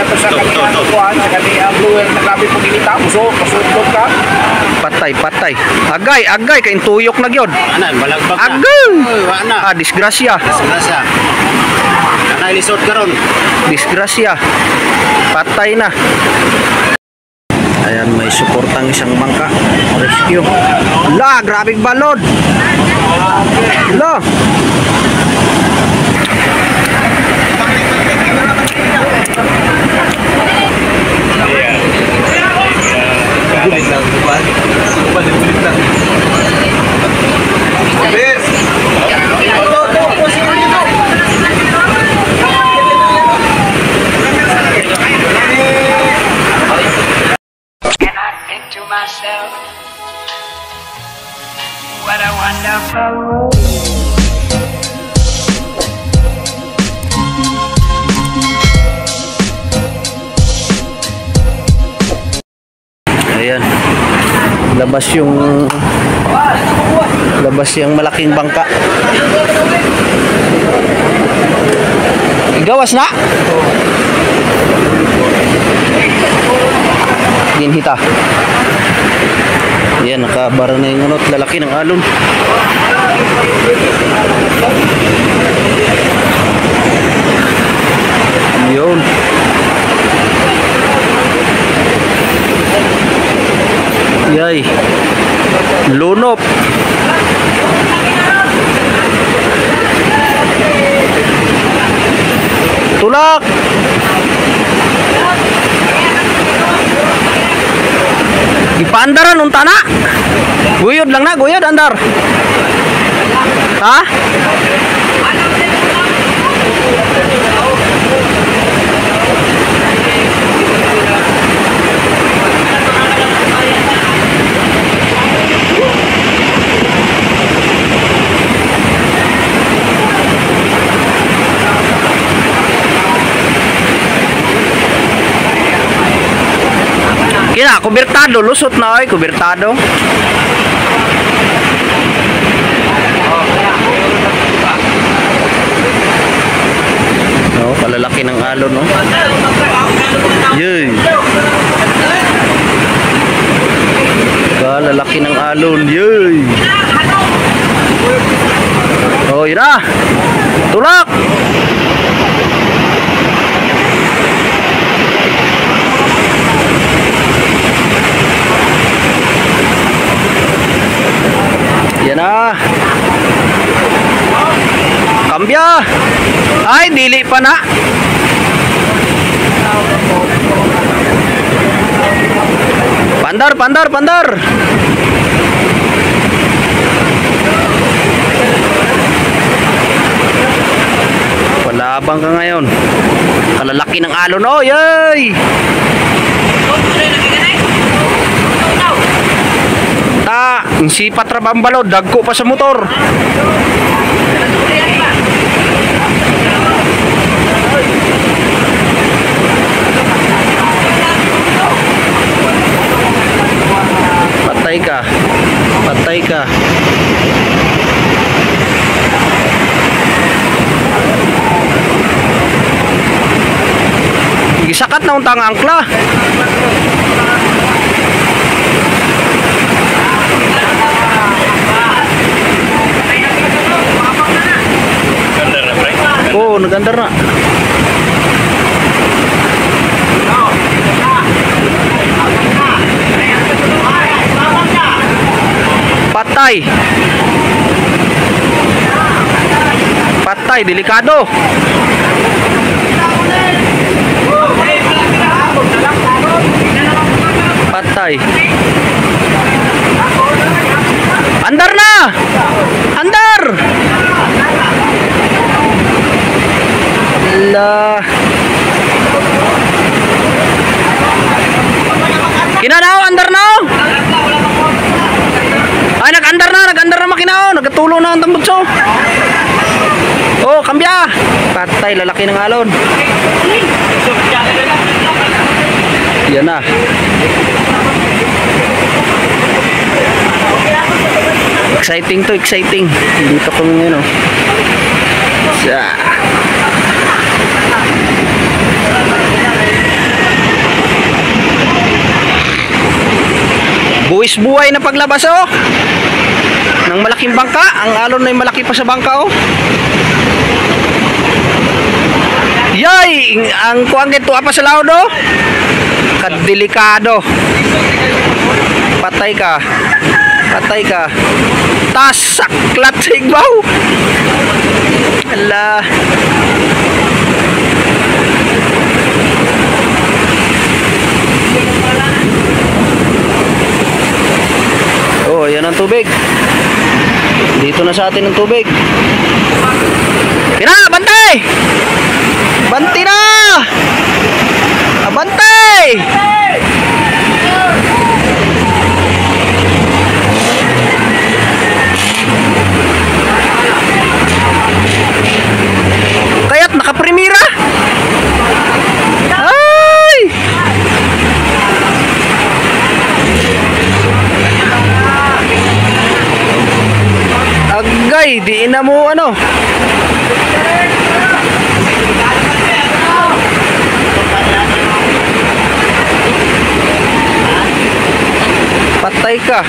to sa kanila kuan sa kanila blower na grabe pong inita so pasudlog ka. Patay. Agay kay tuyok na gyud. Anan balagbag na. Agay. Ana. Disgrasya. Ana ilisod karon. Disgrasya. Patay na. Ayan, may suportang isang bangka. Rescue. La, grabing balod. La. Myself, what a wonderful world. Ayan, labas yung malaking bangka. Gawas na. Ginhita. Ayan, nakabara na yung unot. Lalaki ng alon. Yun. Yay. Lunop. Tulak. Ipaandaran unta na. Guyod lang na, guyod andar. Ha? Kina, kubertado, lusot na ay, kubertado. No, kalalaki ng alon, no. Yay. Kalalaki ng alon, yay. Oh, yun na. Tulak. Yan na. Kambya. Ay, dili pa na. Pandar. Palabang ka ngayon. Kalalaki ng alon. Oh, yay. Si patrabang balod, dagko pa sa motor. Patay ka. Gisakat na untang angkla. Oh, nagandar na. Patay, delikado. Patay. Andar na! Andar! Allah. Kinanaw, andar na! Ay, nag-andar na makinaw. Nagatulo na ang tambutso. Oh, kambya. Patay, lalaki ng alon. Yan na. Exciting to, exciting. Dito kami ngayon, oh. Sa Buwis buhay na paglabas oh. Ng malaking bangka. Ang alon na malaki pa sa bangka oh. Yay! Ang kuang gito apa sa laod oh. Kadelikado. Patay ka. Patay ka. Tas saklat sa igbaw. Ala. Oh, yan ang tubig. Dito na sa atin ang tubig. Kina, bantay! Banti na! Abantay! Kaya't nakaprimira. Ay! Agay, di na mo ano. Patay ka.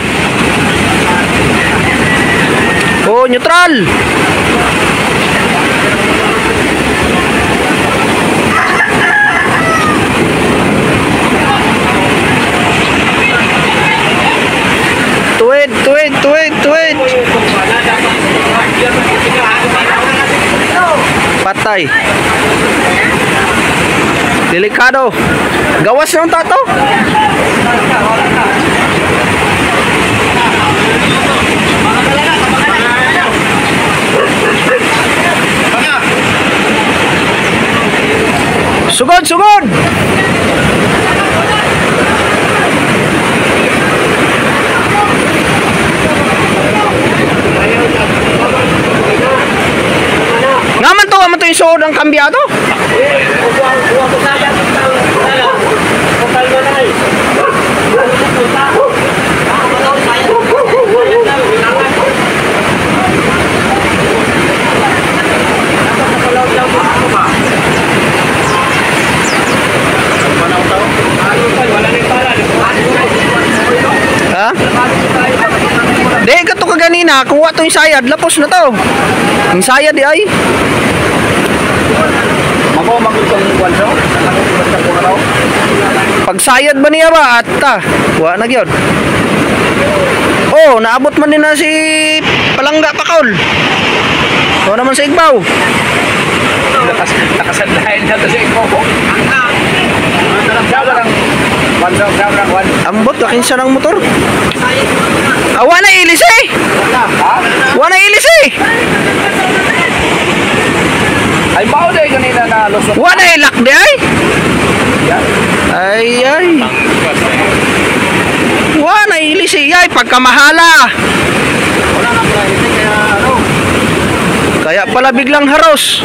Oh, neutral. Tuwid, tuwid, tuwid, tuwid. Patay. Delikado. Gawas ng tato. Sugod, sugod. Ngaman to yung suod ang kambyado. Ha? Di, gato ka ganina. Kuha to yung sayad. Lapos na to. Yung sayad di ay. Mako magutong kwanso. Pag sayad ba niya ba? At ta. Kuha na gyud. Oh, naabot man din na si Palangga Pakaul. So naman sa Igbaw. Nakasandahin na to sa ikaw. Ambot ka kinsa ng motor. Awa na ilis eh. Awa na ilis eh. Ay bao day kanina na lusot. Awa na ilak di ay. Ay ay. Awa na ilis eh. Ay pagkamahala. Wala na priority kaya ano. Kaya pala biglang haros.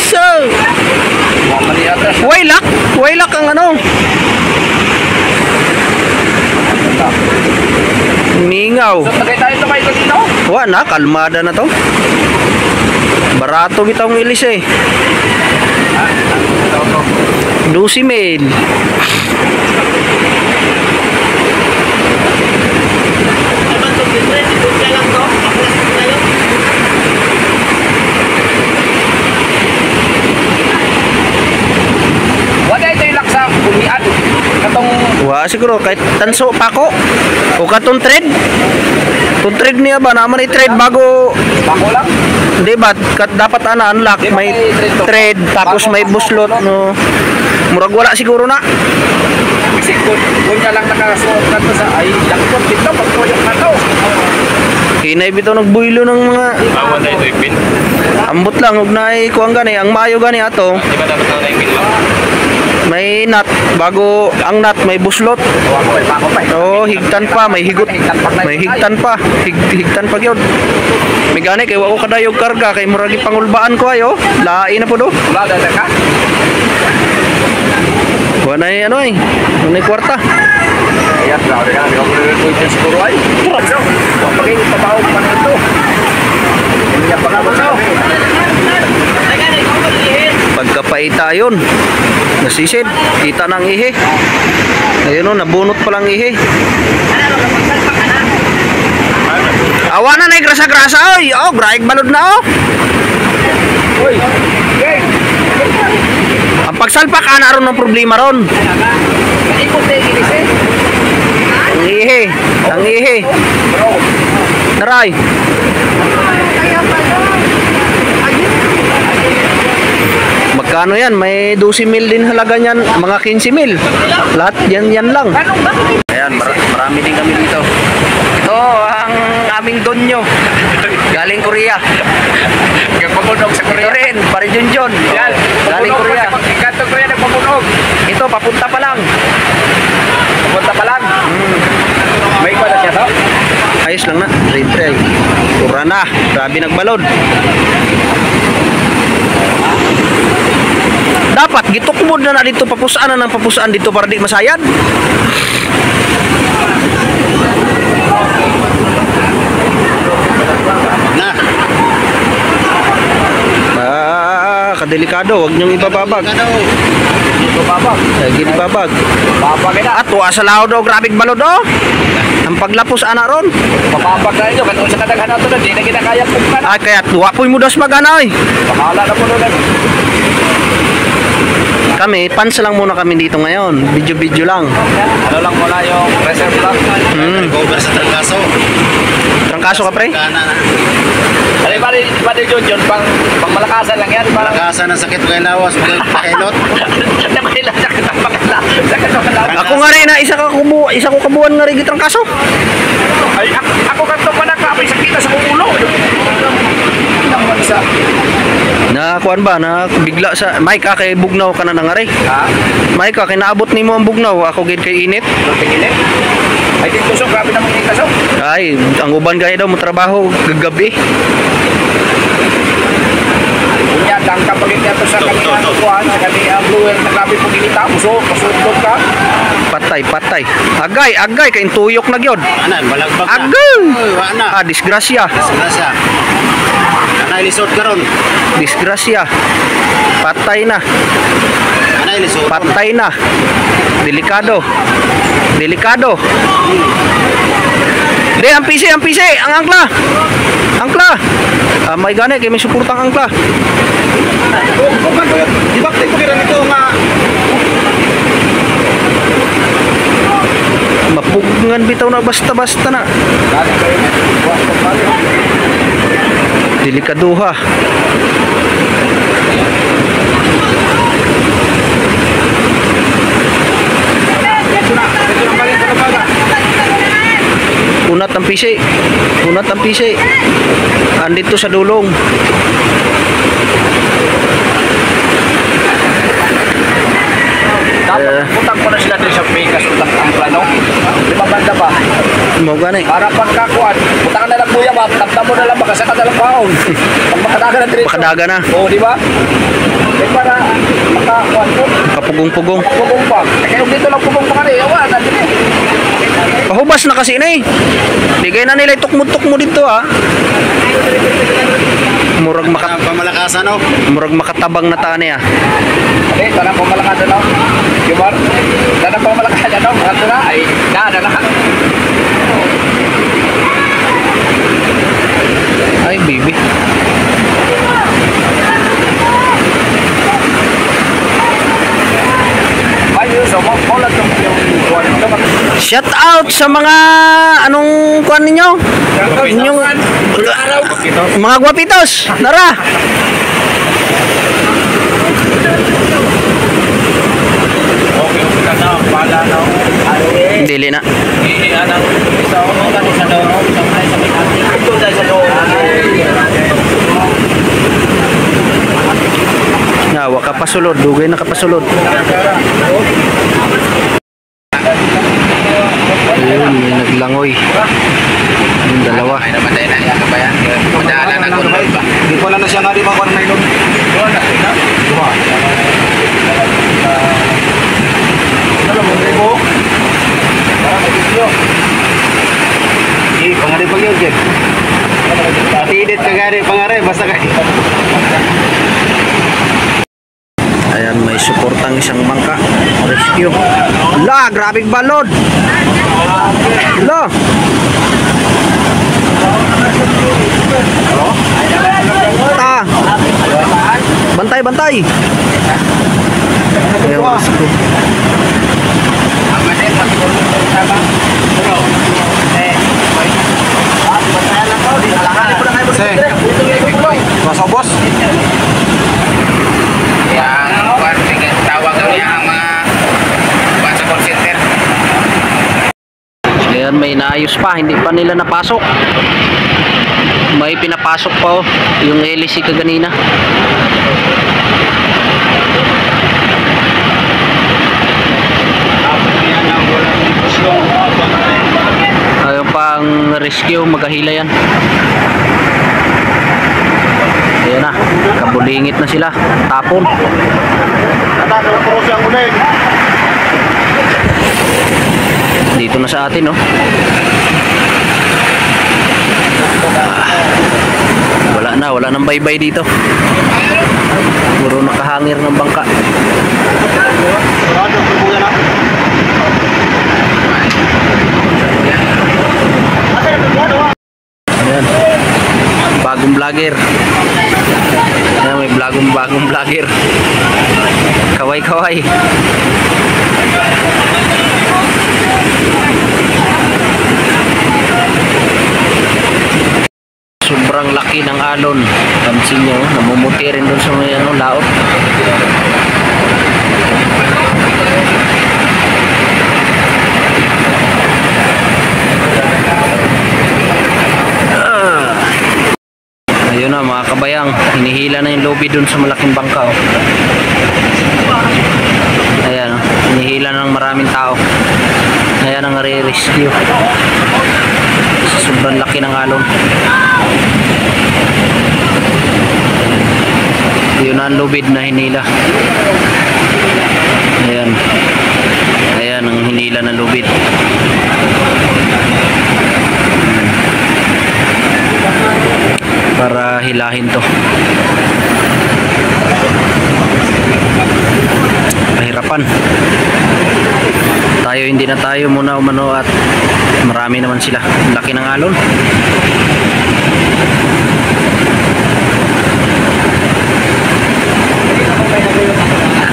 So, wailak ang ano. Mingaw. So tagay tayo to kayo dito. Wa na, kalmada na to. Barato bitong ilis eh. 12,000. Wala ito yung laksa bulian. Katong Wa siguro kahit tanso pa ko. O katong trade. Kung trade niya ba naman i-trade bago bako lang. hindi ba dapat ana unlock may trade tapos may buslot no. Murag wala siguro na. Kasi kung niya lang nakasuot na to sa ay lakot dito pagpuyok na to. Hinay bitaw nagbuilo ng mga Awan na ito ipin. ambot lang ug naay kuang gani ang mayo gani ato. Di ba dapat na ipin lang? May nut bago ang nut may buslot. Ako ay bako pa. Oh, higtan pa, may higot. May higtan pa. Higtan pa gyud. May gani kay wa ko kadayog karga kay murag pangulbaan ko ayo. Lain na po do. Wala data ka. Wala na ano eh. Wala kwarta. Ayan, grabe ka. Di ako pwede siguro ay. So, pagiging pabaw pa nito. Hindi niya pa nga mo. Pagkapay Paita yun. Nasisid. Kita ng ihi. Ayun o, nabunot palang ihi. Awa na na grasa-grasa oy. Oh, graig balod na oh. Uy! Okay! Ang pagsalpak ana ron ng problema ron. Ikot na yung inis eh. Ang ihi. Ang ihi. Bro! Naray. Magkano yan? May 12 mil din halaga niyan. Mga 15 mil. Lahat yan lang. Ayan, marami din kami dito. Ito ang aming donyo. Galing Korea. Nagpapunog sa Ito Korea. rin, pare Junjun. Yan! Galing Korea. Ikanto Korea nagpapunog. Ito, papunta pa lang. Pupunta pa lang. May iba na siya to? Ayos lang na. Ready. Tura na. Grabe nagbalod. Dapat gitukmod na dito papusaan na ng papusaan dito para di masayad. Na! Kadelikado, wag niyong ibababag. Ito babag. Lagi ibabag. Babag na. At wa sa lao daw grabe balod oh. Ang paglapos ana ron. Papabag na nyo. Kung sa kadaghan na ito na, di na kinakaya po ka na. Ay kaya tuwa po'y mudas magana oy. Bahala na po na. Kami, pans lang muna kami dito ngayon. Video lang. Ano lang muna yung reserve lang. Cover sa trangkaso. Trangkaso ka pre? Kanan. Ano ba rin John? Pang malakasan lang yan. Parang Lakasan ng sakit kay lawas. Pakailot. Ako nga rin na isa ko kabuan nga rin trangkaso. Ay, ako kanto pa na kapay sakita sa ulo. Isa. Na kuan ba na bigla sa may ka kay bugnaw ka na nangari. Ha? May ka kinaabot nimo ang bugnaw, ako gid kay init. Tingin ay, dito so, grabe naman yung kaso. Ay, ang uban gaya daw mo trabaho gagabi. Kunya, tangka pa rin ito sa kanina kukuhan, sa kanina blower na grabe po ginita. Masudlog ka. Patay. Agay kay tuyok na gyud. Ana, balagbag na. Agay. Uy, wala na. Disgrasya. Disgrasya. Ana, ilisod ka ron. Disgrasya. Patay na. Ana, ilisod. Patay na. Delikado. Di, ang PC, ang angkla. May gani, kay may suportang angkla. Di ba ko kira nito nga Mapugngan bitaw na basta-basta na. Delikaduha. Unat ang PC. Andito sa dulong. Dapat utang ko na sila din sa Vegas, utang ang plano. Di ba banda ba? Mo gani. Para pagkakuan, utang na lang kuya ba, tagta mo na lang, makasaka na lang baon. Pag makadaga na diretso. Makadaga na. Oo, di ba? Eh para makakuan ko, Kapugong-pugong. pugong pa. Eh kaya dito lang pugong pa ka rin, awa, natin eh. Pahubas na kasi na eh. Bigay na nila tukmo-tukmo dito ah. pamalakasan no. Murag makatabang na tani ah. Ate, tanang pamalakad na, Jumar. Tanang pamalakad na, mga na, ay, na lahat. Ay, baby. So, maulat yung Shout out sa mga anong kuan ninyo? Inyong mga guwapitos. Nara. Dili na. Nawa ka pasulod, dugay na kapasulod. Ayun, may naglangoy. Yung dalawa. Ay namatay na yan kabayan. Madaanan na gulol ba? Hindi ko na siya nga di ba kung may log. Pangarap pag yun, Jeb. Tidit ka gari, pangarap, basta kayo. Ayan, may suportang isang bangka. Rescue. Ala, grabing balod. Ala. Ta. Bantay, bantay. Ayan, rescue. Masa bos? Yang kuan tawag niya ang mga kuan sa call center. Ayan, may naayos pa, hindi pa nila napasok. May pinapasok pa yung LC kaganina. Ayun pang rescue, maghahila yan. Ayan na, kabulingit na sila, tapon. Dito na sa atin, no? Wala nang baybay dito. Puro nakahangir ng bangka. Ayan. Bagong vlogger. Ayan, may bagong vlogger. Kaway. Sobrang laki ng alon. Pansin nyo, namumuti rin doon sa may laot. Ayun na mga kabayang, hinihila na yung lobby doon sa malaking bangka. Oh. Ayan, hinihila na ng maraming tao. Ayan ang re-rescue. Sobrang laki ng alon. Yun ang lubid na hinila. Ayan. Ayan ang hinila ng lubid. Para hilahin to. Mahirapan. Tayo hindi na tayo muna umano at marami naman sila. Laki ng alon.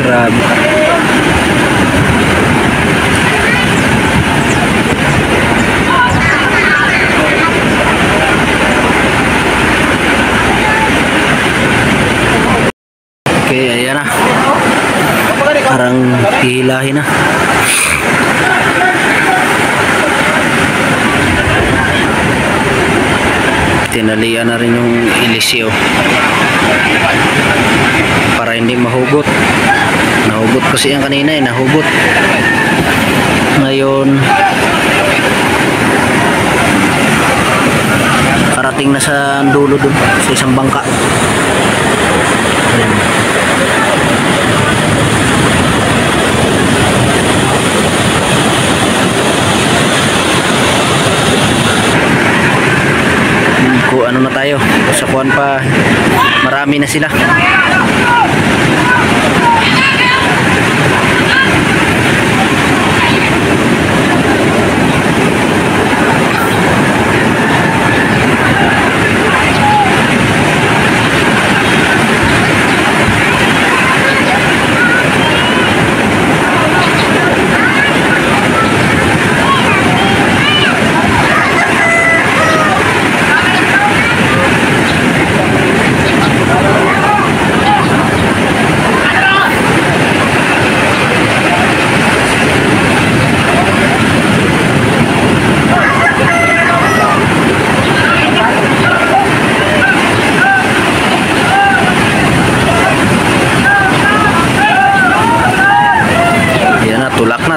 Grabe. Okay, ayan na. Parang hihilahin na. Tinalian na rin yung ilisyo para hindi mahugot. Nahugot kasi yan kanina nahugot. Ngayon karating na sa dulo dun sa isang bangka. Ano na tayo sa kuwan pa, marami na sila.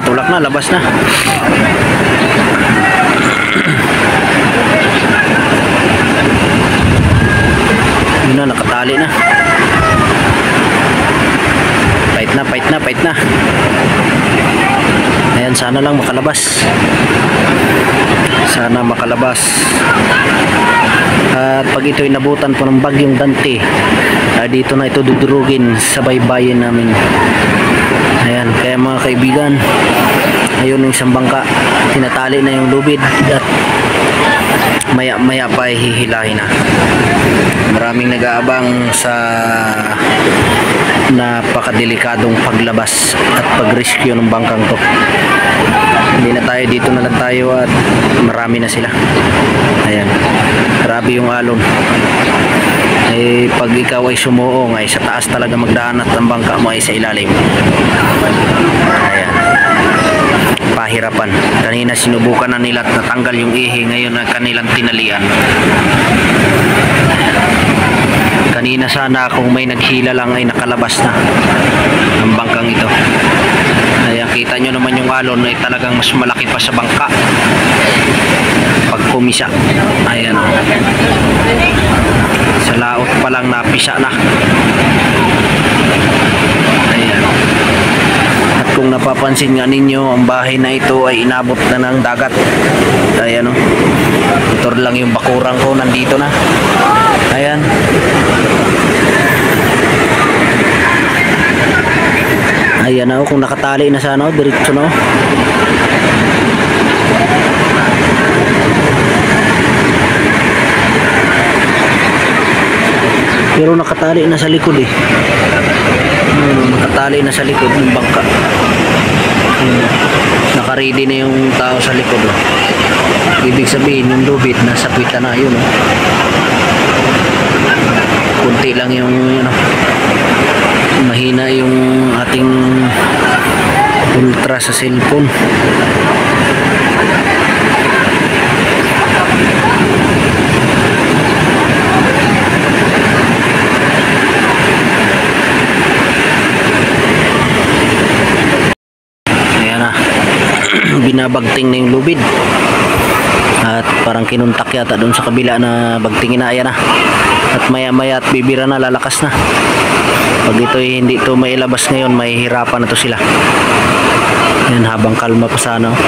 Tulak na, labas na. Yun na, nakatali na. Pait na. Ayan, sana lang makalabas. Sana makalabas. At pag ito'y nabutan po ng bagyong Dante, dito na ito dudurugin sa baybayin namin. Ayan, kaya mga kaibigan, ayun yung isang bangka, tinatali na yung lubid at maya maya pa ay hihilahin na. Maraming nag-aabang sa napakadelikadong paglabas at pag-rescue ng bangkang to. Hindi na tayo, dito na lang tayo at marami na sila. Ayan, grabe yung alon. Eh, pag ikaw ay sumuong ay sa taas talaga magdaan at ang bangka mo ay sa ilalim. Ayan, pahirapan. Kanina sinubukan na nila at natanggal yung ihi, ngayon na kanilang tinalian. Kanina sana kung may naghila lang ay nakalabas na ang bangkang ito. Ayan, kita nyo naman yung alon ay talagang mas malaki pa sa bangka pag pumisa. Ayan, oh. Sa laot pa lang napisa na. Ayan. At kung napapansin nga ninyo, ang bahay na ito ay inabot na ng dagat. Ayan, oh. Ito lang yung bakurang ko, nandito na. Ayan. Ayan na, oh, kung nakatali na sana, oh, diretso na, oh. Pero nakatali na sa likod eh. Nakatali na sa likod ng bangka. Nakaready na yung tao sa likod, oh. Ibig sabihin yung lubid nasa pita na yun, oh. Kunti lang yung mahina yung ating ultra sa cellphone. Ayan na. Binabagting na yung lubid. At parang kinuntak yata doon sa kabila na bagtingin na. Ayan na. At maya maya at bibira na, lalakas na. Pag ito hindi ito mailabas ngayon, mahihirapan na to sila. Ayan, habang kalma pa sana, oh.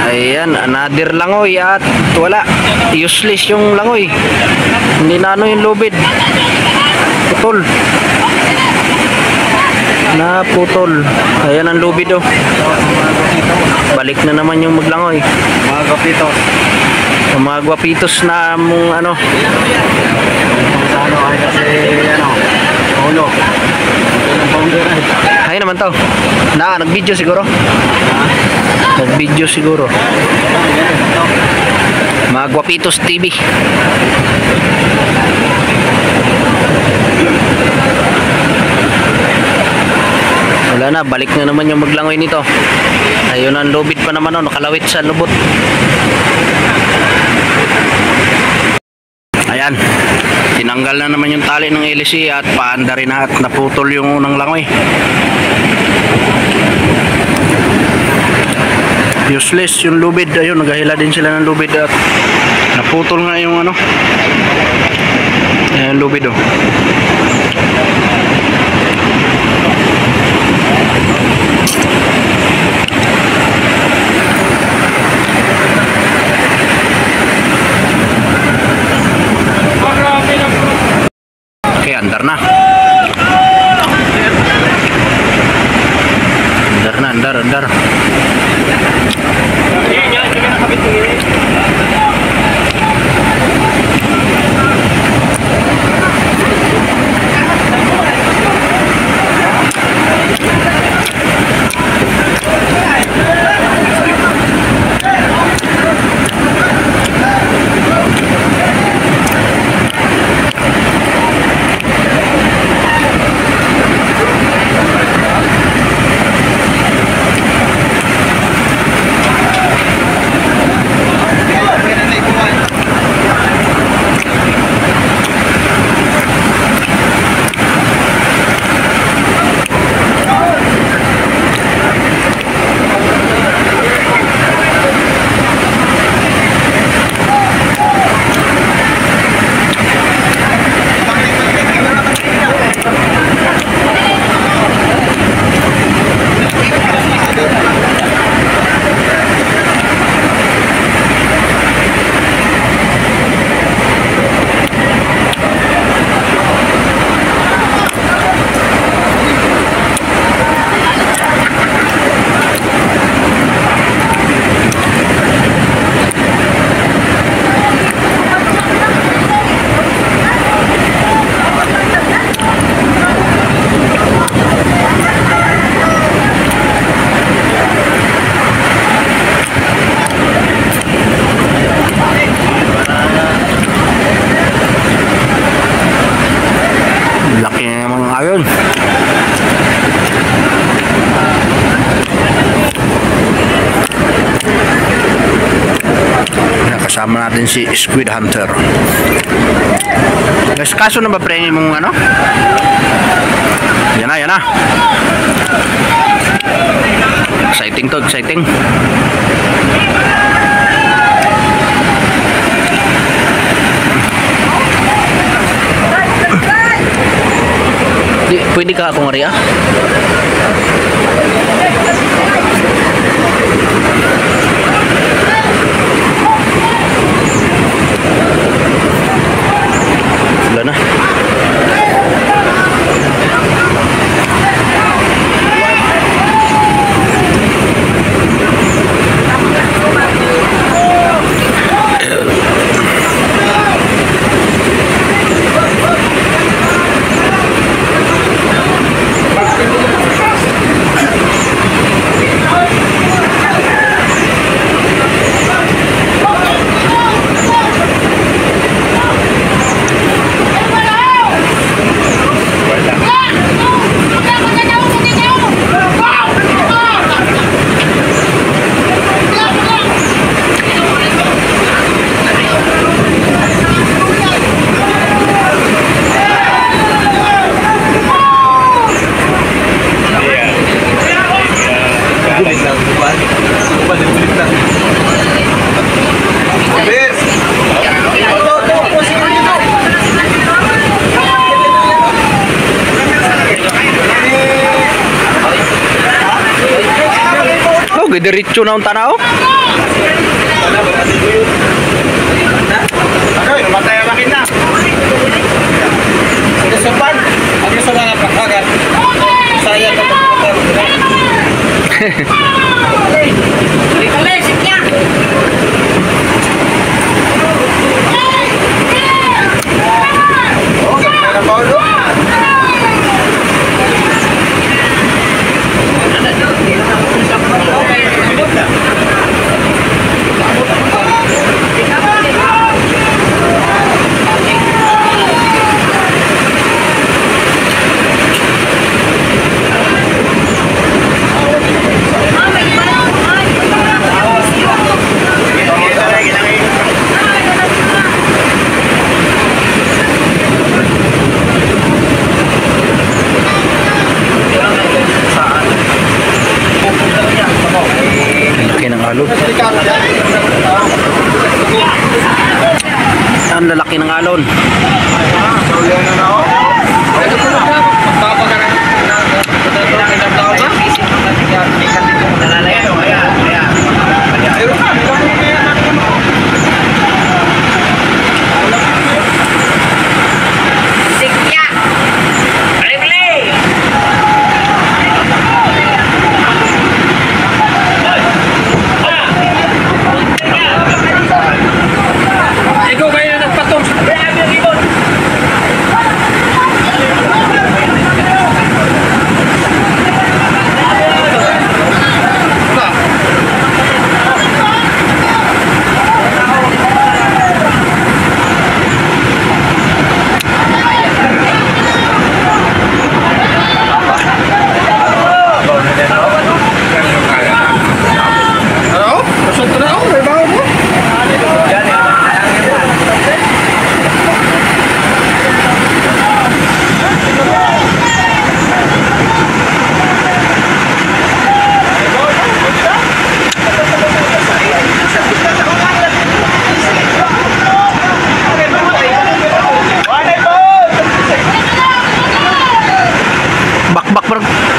Ayan, another langoy at wala, useless yung langoy, hindi na ano yung lubid, putol na putol. Ayan ang lubid, oh. Balik na naman yung maglangoy, Mga kapitos. mga gwapitos na ano. Ano ay kasi ano, ulo. Ay naman to. Nag-video siguro. Nag-video siguro. Mga Gwapitos TV. Wala na, balik na naman yung maglangoy nito. Ayun ang lubid pa naman, oh, nakalawit sa lubot. Ayan, tinanggal na naman yung tali ng LC at paanda rin na at naputol yung unang langoy. Useless yung lubid. Ayun, naghahila din sila ng lubid at naputol nga yung ano, ayan, lubid, oh. Okay, andar na. Andar. Kasama natin si Squid Hunter. Guys, kaso na ba pre mong ano? Yan na. Exciting to, exciting. Pwede ka akong Maria? Wala na. Diretso na ang tanaw. Ano, namatay ang makina. Sa sopan, ang isa lang ang pagkagat. Saya ka pagkagat. Oh, ganda na ba ulo? Ang lalaki ng alon.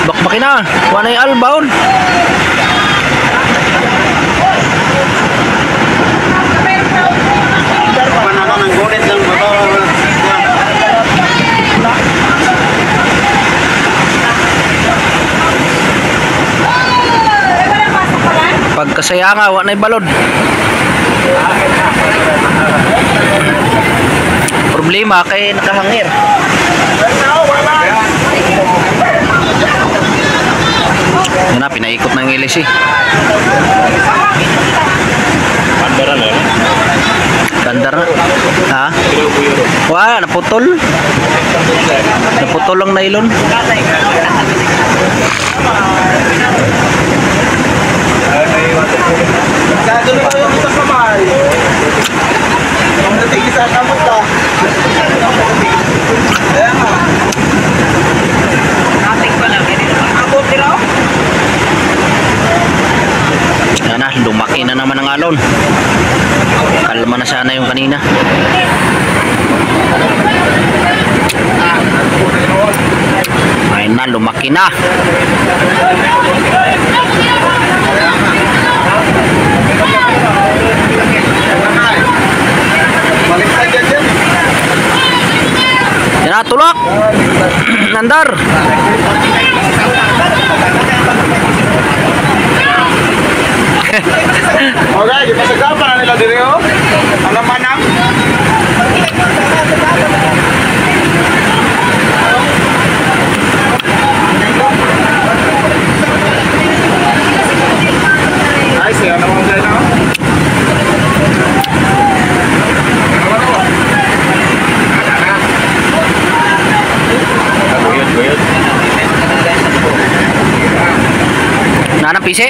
Bakbakin na. Wala yung albaon. Panahon ng gunit ng babaw. Pagkasaya nga, wala na yung balod. Problema kay nakahangir. Yan na, pinaikot ng ilis eh. Pandaran eh. Ganda na. Ha? Wah, naputol. Naputol ang nylon. Dado na yung sa kamay. Ang dating isa kamot ka. Kaya nga. Nating pa lang. Hindi naman abot nila. Yan na, lumaki na naman ang alon. Kalma na sana yung kanina. Ayun na, lumaki na. Balik ka dyan dyan. Yan na, tulak. Nandar. Okay, di pa sagapan na nila diri oh. Ano manang? Ay, siya na mo dyan oh. Guyod. Nanapisi.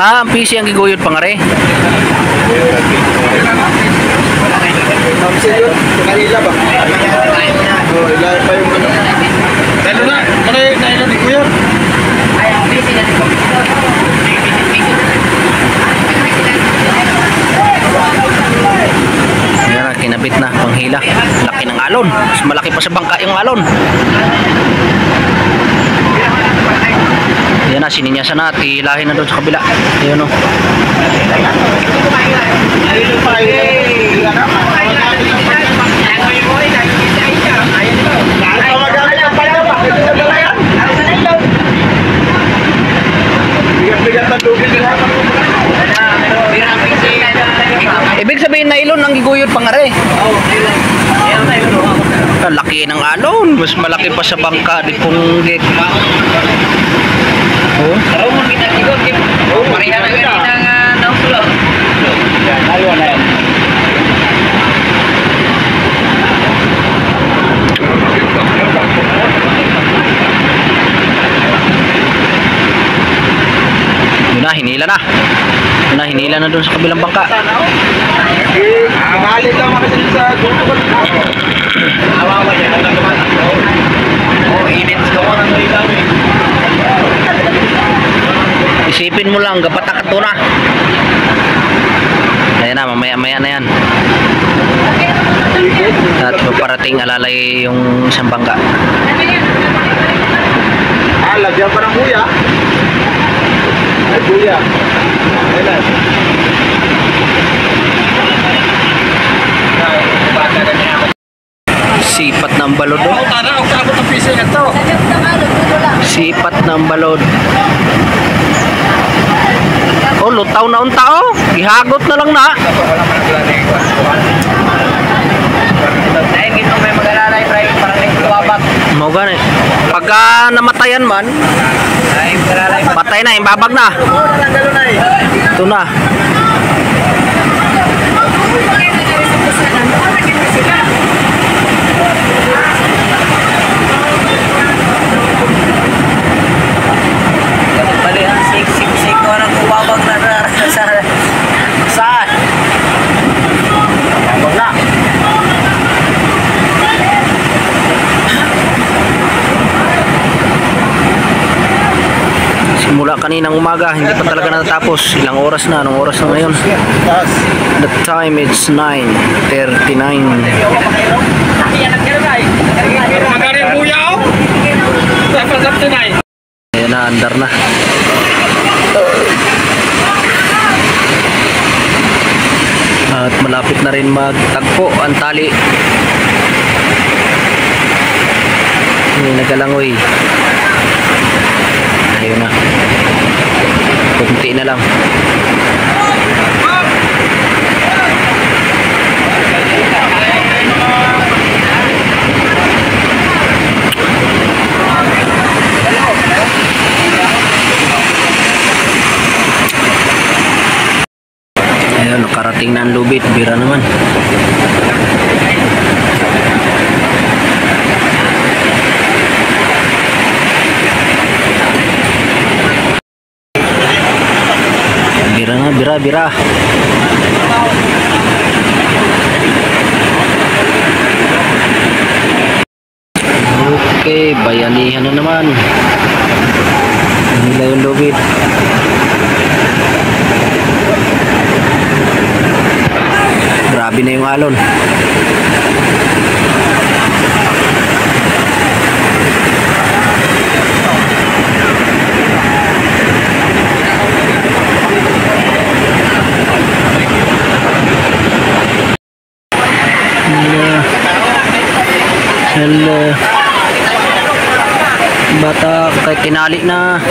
Ah, ang PC ang giguyod pangare. Mamsi yun, kanila ba? Oh, ilahin pa yung ano. Kano na? Kano ni Kuya? Yan na, kinabit na, panghila. Laki ng alon. Mas malaki pa sa bangka yung alon. Yan na, sininyasan na at ihilahin na doon sa kabila. Ayun o. Ibig sabihin na ilon ang giguyod pangare. Ang laki ng alon. Mas malaki pa sa bangka di punggit. Oh. Yun na, hinila na. Yun na, hinila na dun sa kabilang bangka. Mahalit lang kami sa gusto. Awawa niya. Oh, init ka mo ng ilaw eh. Isipin mo lang, gapatak ito na. Ayan na, mamaya-maya na yan. At paparating alalay yung isang bangka. Ah, lagyan pa ng kuya. Ay, kuya. Ayan. Sipat ng balod. Oh, tara, ako sabot ang pising ito. Sipat ng balod. Oh, lutaw na unta oh. Gihagot na lang na. Wala man naglalay ko. Dahil gito may mag-alalay private para rin luwabat. Mau gani. Pagka namatayan man, Ay, mag-alalay pa. patay na, imbabag na. Ito na. Bali ang sik ko ng kubabag na sa saan? Kubabag na. Simula kaninang umaga, hindi pa talaga natatapos. Ilang oras na, anong oras na ngayon? The time is 9:39. Magaling kuya oh. Dapat tinay. Ayan na, andar na. At malapit na rin magtagpo ang tali. May nagalangoy. Ayun na. Kunti na lang. Ayun, nakarating na ang lubid. Bira naman. Bira, bira. Okay, bayanihan na naman. Nila yung lubid. Grabe na yung alon. Hello. Bata kay tinali na.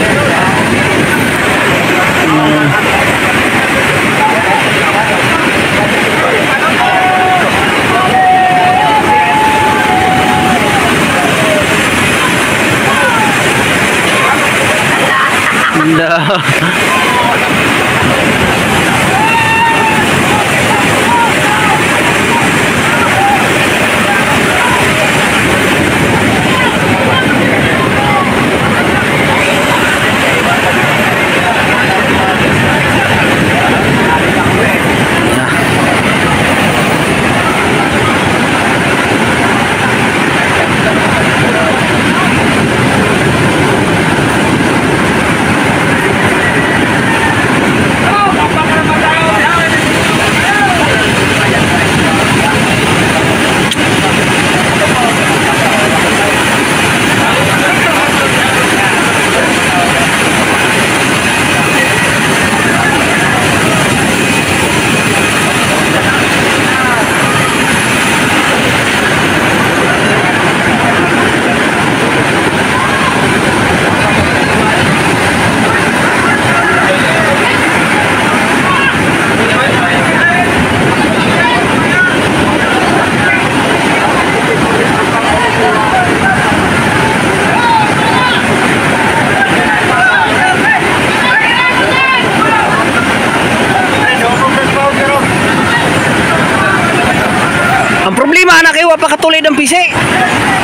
Ang problema anak kayo pa katulid ang PC.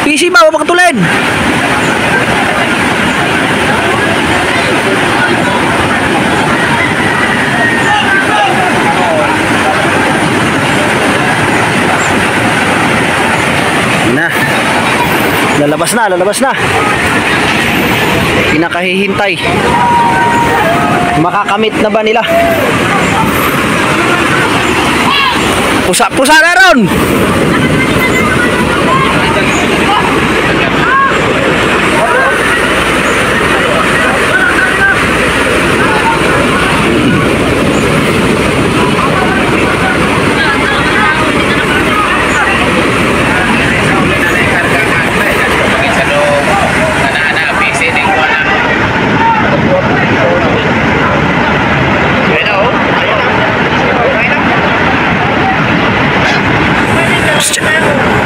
PC ba pa katulid? Na. Lalabas na, lalabas na. Pinakahihintay. Makakamit na ba nila? Pusa-pusa na ron! Shit.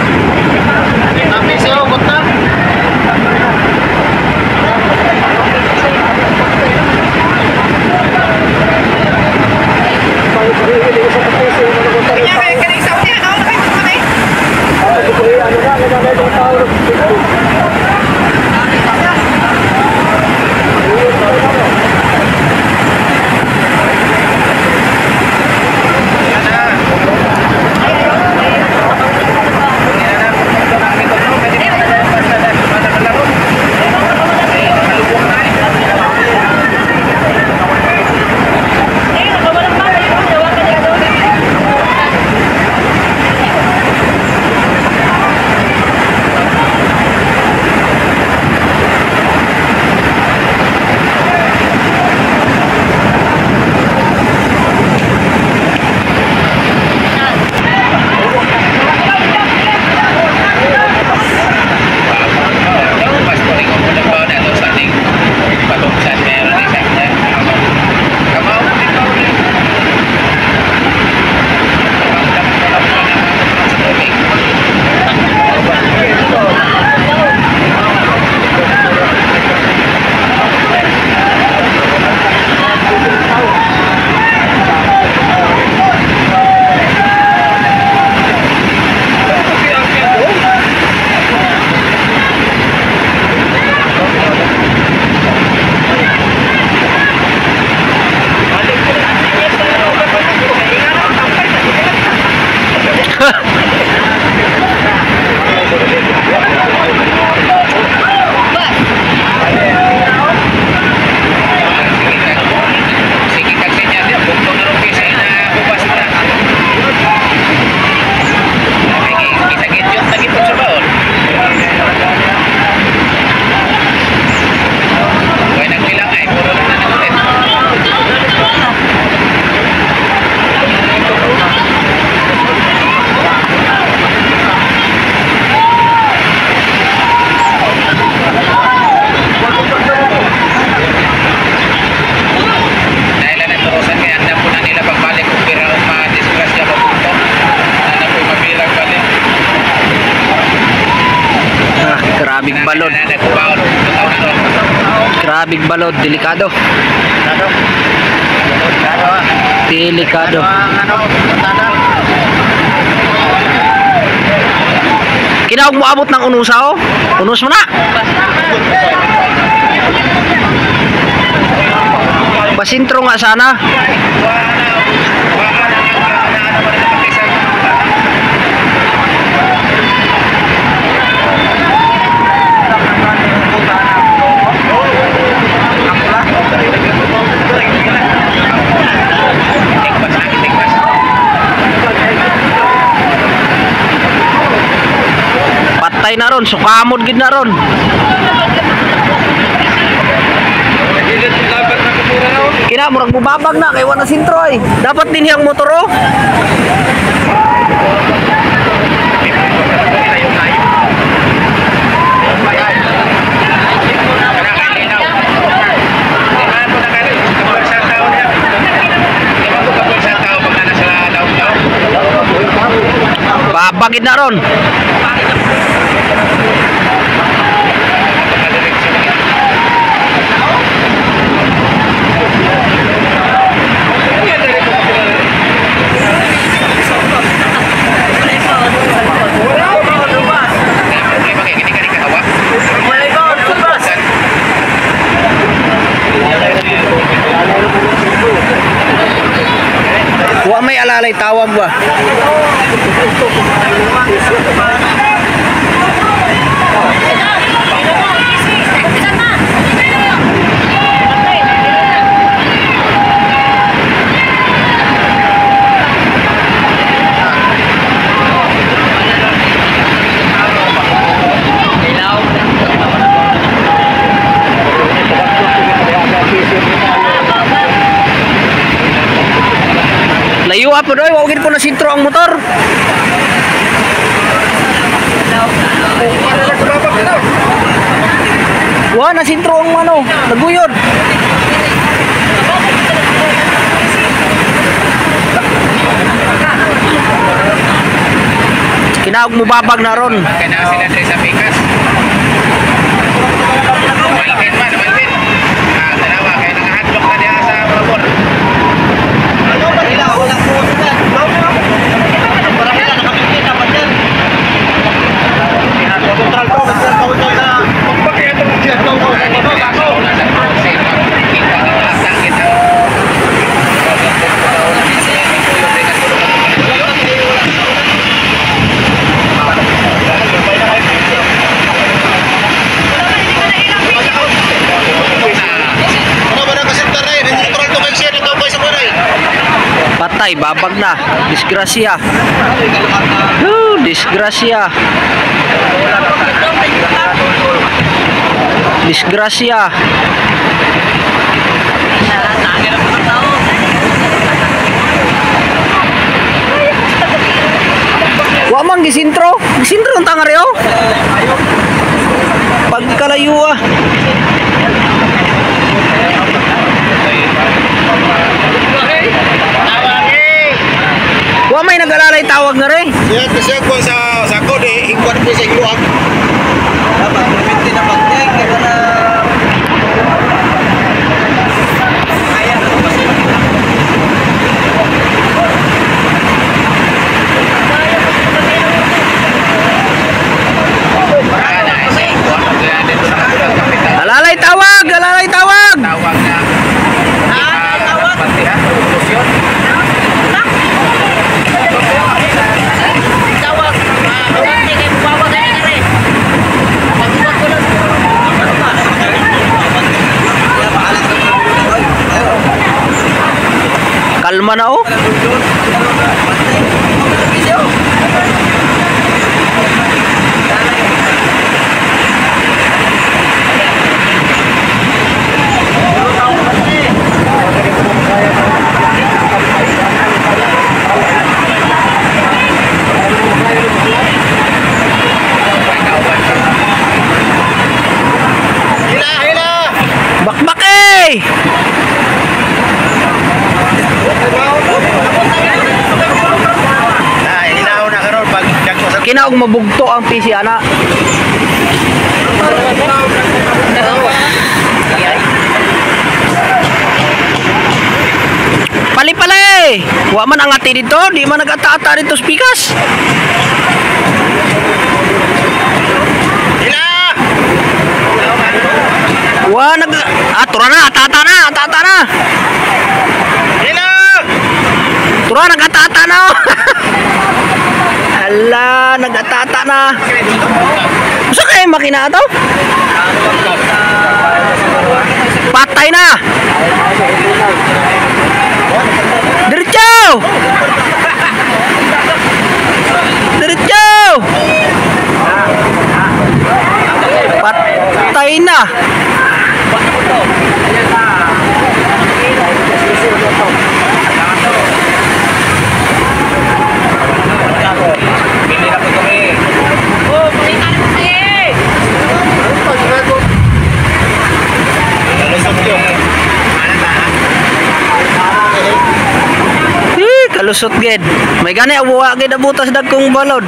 Grabing balod. Grabing balod, delikado. Delikado. Kinaog mo abot ng unusa oh. Unus mo na. Pasintro nga sana. Patay na ron, sukamod gid na ron. Kina murag bubabag na kay wala sintro ay. Dapat din yang motor oh. Babagid na ron. Wa may alalay tawag ba? Layo po doy, wag gid po na sintro ang motor. Wa na sintro ang ano, naguyod. Kinaog mo babag na ron. Kaya sila sa Pikas. Malapit man, malapit. Tanawa, kaya nakahatlok na diya sa Malabon. Ano ba nila? Wala po sila. Para nila nakapikit naman yan. Sinatotral ko, nagtatawag ko na pagpakita mo siya. Patay, babag na. Disgrasya. Disgrasya. Disgrasya. Wa man gisintro. Gisintro ang tanga reo. Pagkalayo ah. Wa may nag-alalay tawag na rin. Yan kasi ako sa kode, hingkwan po sa iluwag. Dapat permitin na pag-take, kaya na... Kaya na kasi. Alalay tawag! Alalay tawag! Tawag na. Tawag? Pati ha? Kusyon? Kalma na oh. Bakbak eh! Hinaw na karon pag Kinaog mabugto ang PC ana. Pali-pali! Wa man ang ati dito, di man nag-ata-ata dito spikas. Wah, tura na, ata-ata na. Tura, nag-ata-ata na. Ala, nag-ata-ata na. Gusto kayo makina ito? Patay na. Diretso! Diretso! Patay na. Kalusot gid. May gani abuwa gid abutas dagkong balod.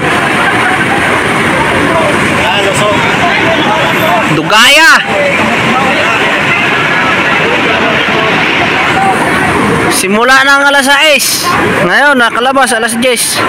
Dugaya. Simula na ang alas 6. Ngayon nakalabas alas 10.